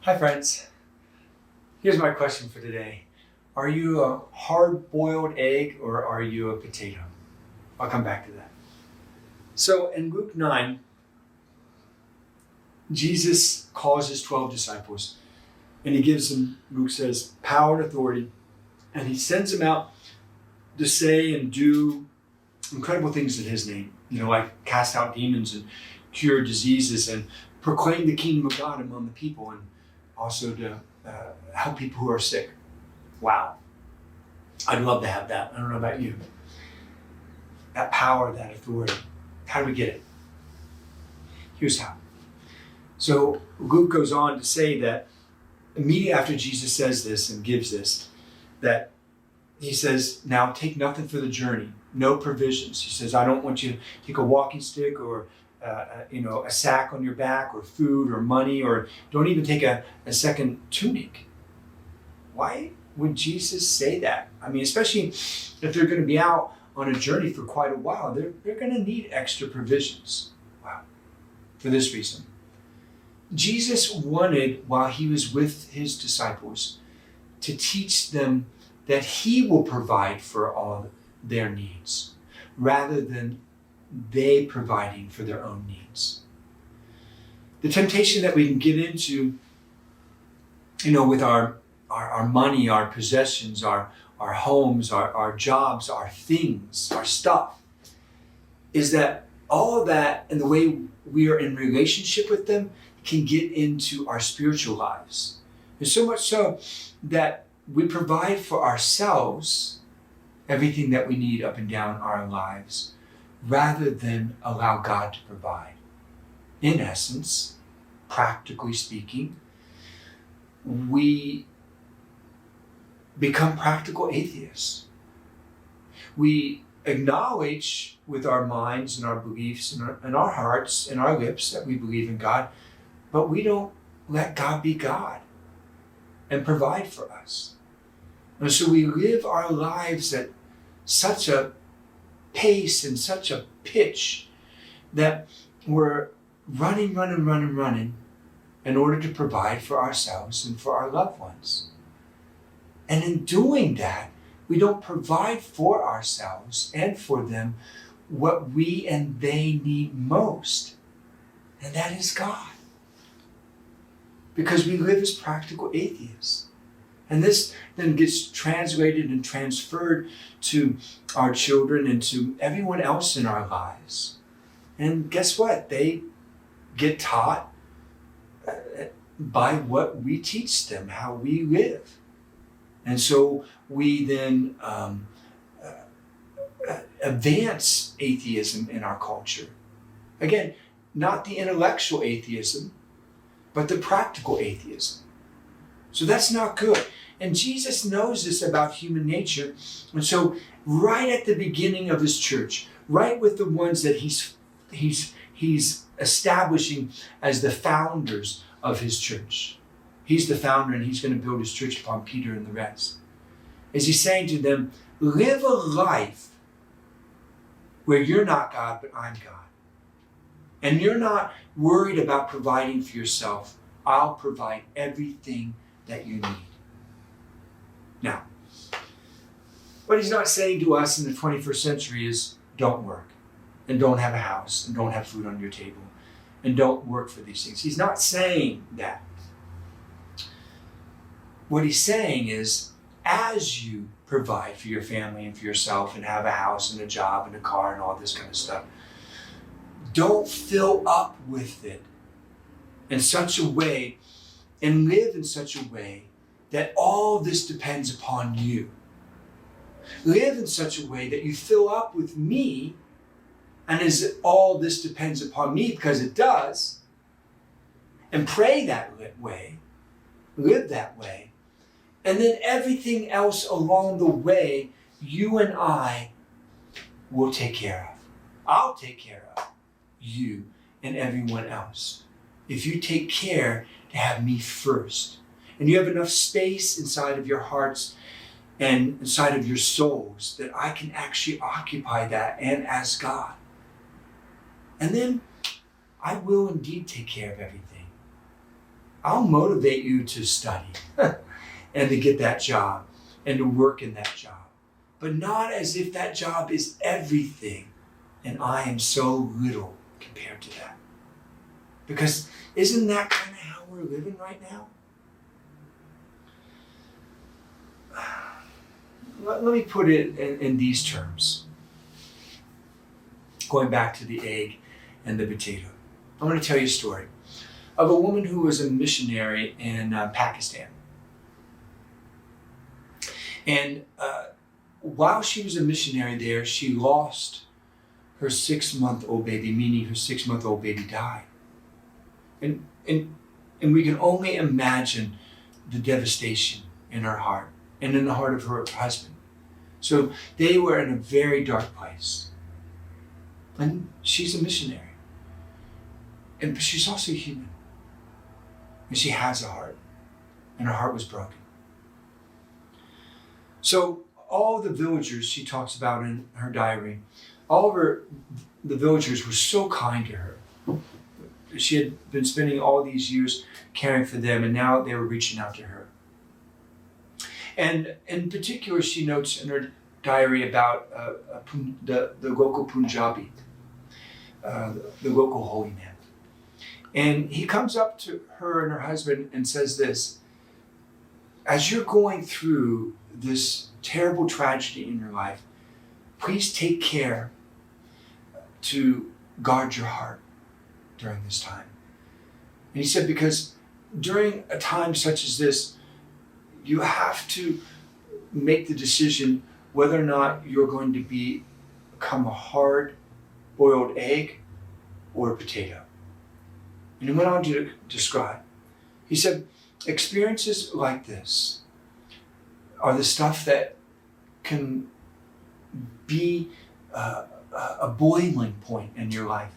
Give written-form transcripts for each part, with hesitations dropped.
Hi friends, here's my question for today. Are you a hard-boiled egg or are you a potato? I'll come back to that. So in Luke 9, Jesus calls his 12 disciples and he gives them, Luke says, power and authority, and he sends them out to say and do incredible things in his name, like cast out demons and cure diseases and proclaim the kingdom of God among the people, and also to help people who are sick. Wow. I'd love to have that. I don't know about you. That power, that authority. How do we get it? Here's how. So Luke goes on to say that immediately after Jesus says this and gives this, that he says, now take nothing for the journey, no provisions. He says, I don't want you to take a walking stick or a sack on your back, or food or money, or don't even take a second tunic. Why would Jesus say that? I mean, especially if they're going to be out on a journey for quite a while, they're going to need extra provisions. Wow. For this reason. Jesus wanted, while he was with his disciples, to teach them that he will provide for all their needs, rather than they providing for their own needs. The temptation that we can get into, with our money, our possessions, our homes, our jobs, our things, our stuff, is that all of that and the way we are in relationship with them can get into our spiritual lives. And so much so that we provide for ourselves everything that we need up and down our lives, rather than allow God to provide. In essence, practically speaking, we become practical atheists. We acknowledge with our minds and our beliefs and our hearts and our lips that we believe in God, but we don't let God be God and provide for us. And so we live our lives at such a pace and such a pitch that we're running in order to provide for ourselves and for our loved ones. And in doing that, we don't provide for ourselves and for them what we and they need most, and that is God. Because we live as practical atheists. And this then gets translated and transferred to our children and to everyone else in our lives. And guess what? They get taught by what we teach them, how we live. And so we then advance atheism in our culture. Again, not the intellectual atheism, but the practical atheism. So that's not good. And Jesus knows this about human nature. And so right at the beginning of his church, right with the ones that he's establishing as the founders of his church. He's the founder, and he's going to build his church upon Peter and the rest. Is he saying to them, live a life where you're not God, but I'm God. And you're not worried about providing for yourself. I'll provide everything that you need. Now, what he's not saying to us in the 21st century is don't work, and don't have a house, and don't have food on your table, and don't work for these things. He's not saying that. What he's saying is, as you provide for your family and for yourself and have a house and a job and a car and all this kind of stuff, don't fill up with it in such a way and live in such a way that all this depends upon you. Live in such a way that you fill up with me, and as all this depends upon me, because it does, and pray that way, live that way, and then everything else along the way, you and I will take care of. I'll take care of you and everyone else. If you take care to have me first, and you have enough space inside of your hearts and inside of your souls that I can actually occupy that and as God. And then I will indeed take care of everything. I'll motivate you to study and to get that job and to work in that job. But not as if that job is everything and I am so little compared to that. Because isn't that kind of how we're living right now? Let me put it in these terms. Going back to the egg and the potato. I'm going to tell you a story of a woman who was a missionary in Pakistan. And while she was a missionary there, she lost her 6-month-old baby, meaning her 6-month-old baby died. And we can only imagine the devastation in her heart and in the heart of her husband. So they were in a very dark place. And she's a missionary. And she's also human. And she has a heart. And her heart was broken. So all the villagers she talks about in her diary, the villagers were so kind to her. She had been spending all these years caring for them, and now they were reaching out to her. And in particular, she notes in her diary about the local Punjabi, the local holy man. And he comes up to her and her husband and says this: as you're going through this terrible tragedy in your life, please take care to guard your heart during this time. And he said, because during a time such as this, you have to make the decision whether or not you're going to become a hard-boiled egg or a potato. And he went on to describe. He said, experiences like this are the stuff that can be a boiling point in your life.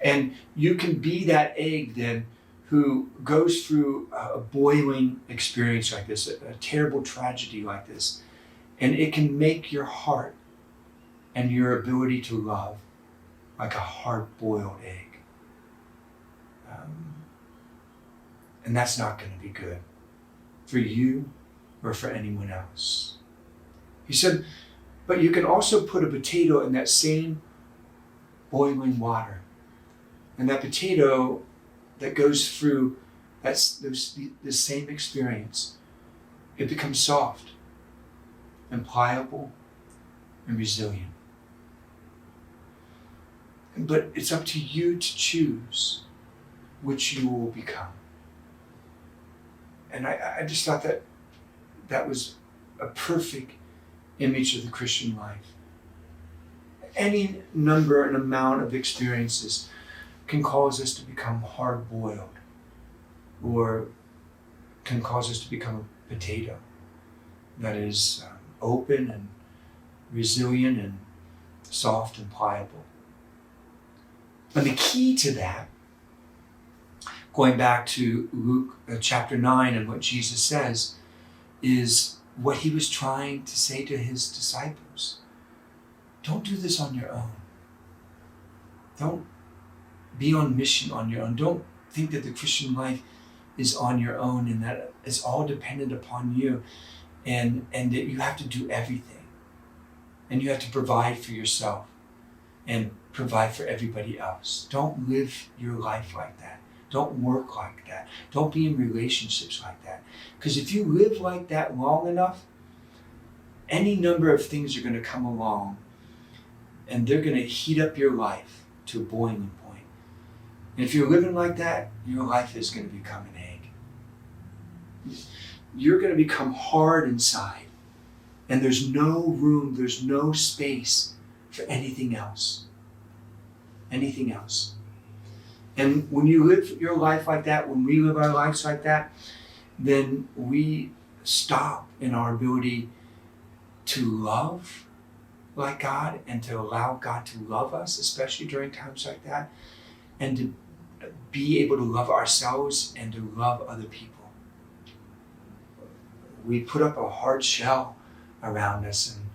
And you can be that egg then who goes through a boiling experience like this, a terrible tragedy like this. And it can make your heart and your ability to love like a hard-boiled egg. And that's not going to be good for you or for anyone else. He said, but you can also put a potato in that same boiling water. And that potato that goes through the same experience, it becomes soft and pliable and resilient. But it's up to you to choose which you will become. And I just thought that was a perfect image of the Christian life. Any number and amount of experiences can cause us to become hard-boiled, or can cause us to become a potato that is open and resilient and soft and pliable. And the key to that, going back to Luke chapter 9 and what Jesus says, is what he was trying to say to his disciples. Don't do this on your own. Don't be on mission on your own. Don't think that the Christian life is on your own and that it's all dependent upon you and that you have to do everything. And you have to provide for yourself and provide for everybody else. Don't live your life like that. Don't work like that. Don't be in relationships like that. Because if you live like that long enough, any number of things are going to come along and they're going to heat up your life to a boiling point. And if you're living like that, your life is going to become an egg. You're going to become hard inside. And there's no room, there's no space for anything else. Anything else. And when you live your life like that, when we live our lives like that, then we stop in our ability to love like God and to allow God to love us, especially during times like that, and to be able to love ourselves and to love other people. We put up a hard shell around us and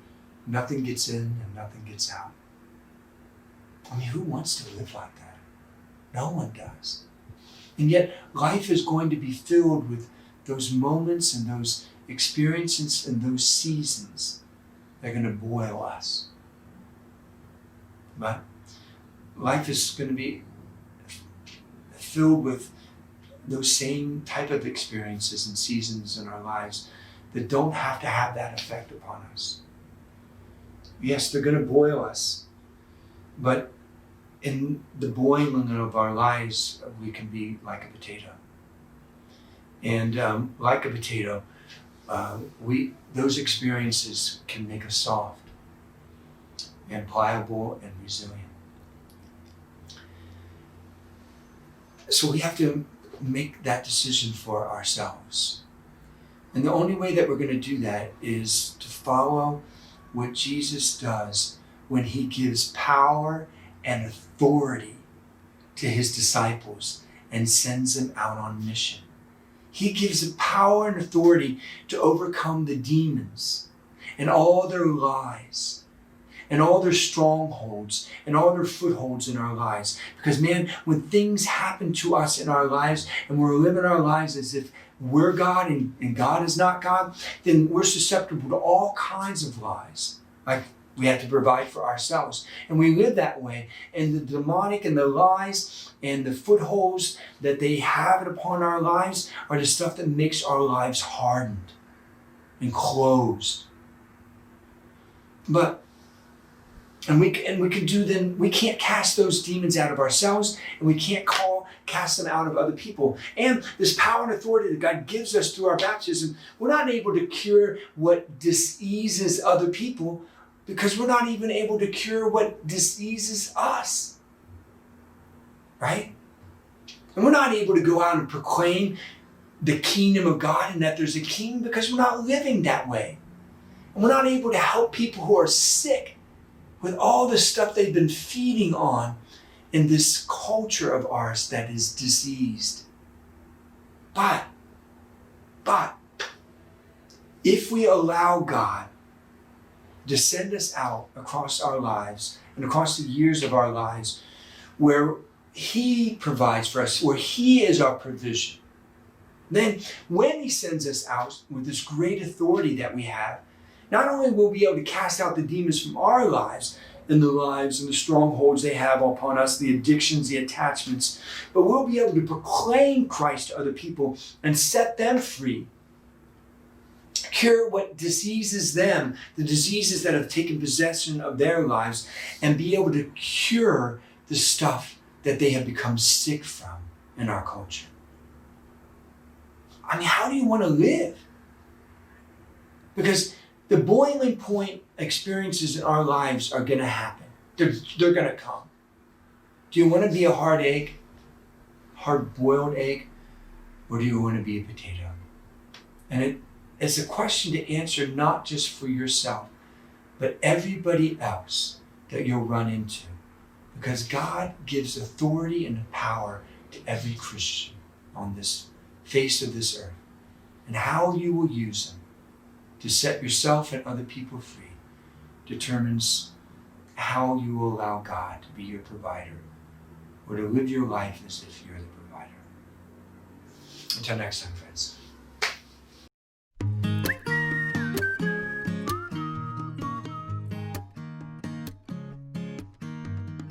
nothing gets in and nothing gets out. I mean, who wants to live like that? No one does. And yet life is going to be filled with those moments and those experiences and those seasons that are going to boil us. But life is going to be filled with those same type of experiences and seasons in our lives that don't have to have that effect upon us. Yes, they're going to boil us, but in the boiling of our lives, we can be like a potato. And like a potato, those experiences can make us soft and pliable and resilient. So we have to make that decision for ourselves. And the only way that we're going to do that is to follow what Jesus does when he gives power and authority to his disciples and sends them out on mission. He gives them power and authority to overcome the demons and all their lies and all their strongholds and all their footholds in our lives. Because man, when things happen to us in our lives and we're living our lives as if we're God and God is not God, then we're susceptible to all kinds of lies. Like we have to provide for ourselves. And we live that way. And the demonic and the lies and the footholds that they have upon our lives are the stuff that makes our lives hardened and closed. We can't cast those demons out of ourselves, and we can't cast them out of other people. And this power and authority that God gives us through our baptism, we're not able to cure what diseases other people because we're not even able to cure what diseases us. Right? And we're not able to go out and proclaim the kingdom of God and that there's a king because we're not living that way. And we're not able to help people who are sick with all the stuff they've been feeding on in this culture of ours that is diseased. But, if we allow God to send us out across our lives and across the years of our lives where he provides for us, where he is our provision, then when he sends us out with this great authority that we have, not only will we be able to cast out the demons from our lives and the lives and the strongholds they have upon us, the addictions, the attachments, but we'll be able to proclaim Christ to other people and set them free. Cure what diseases them, the diseases that have taken possession of their lives, and be able to cure the stuff that they have become sick from in our culture. I mean, how do you want to live? Because the boiling point experiences in our lives are going to happen. They're going to come. Do you want to be a hard egg, hard-boiled egg, or do you want to be a potato? And it's a question to answer not just for yourself, but everybody else that you'll run into. Because God gives authority and power to every Christian on this face of this earth. And how you will use them to set yourself and other people free determines how you will allow God to be your provider or to live your life as if you're the provider. Until next time, friends.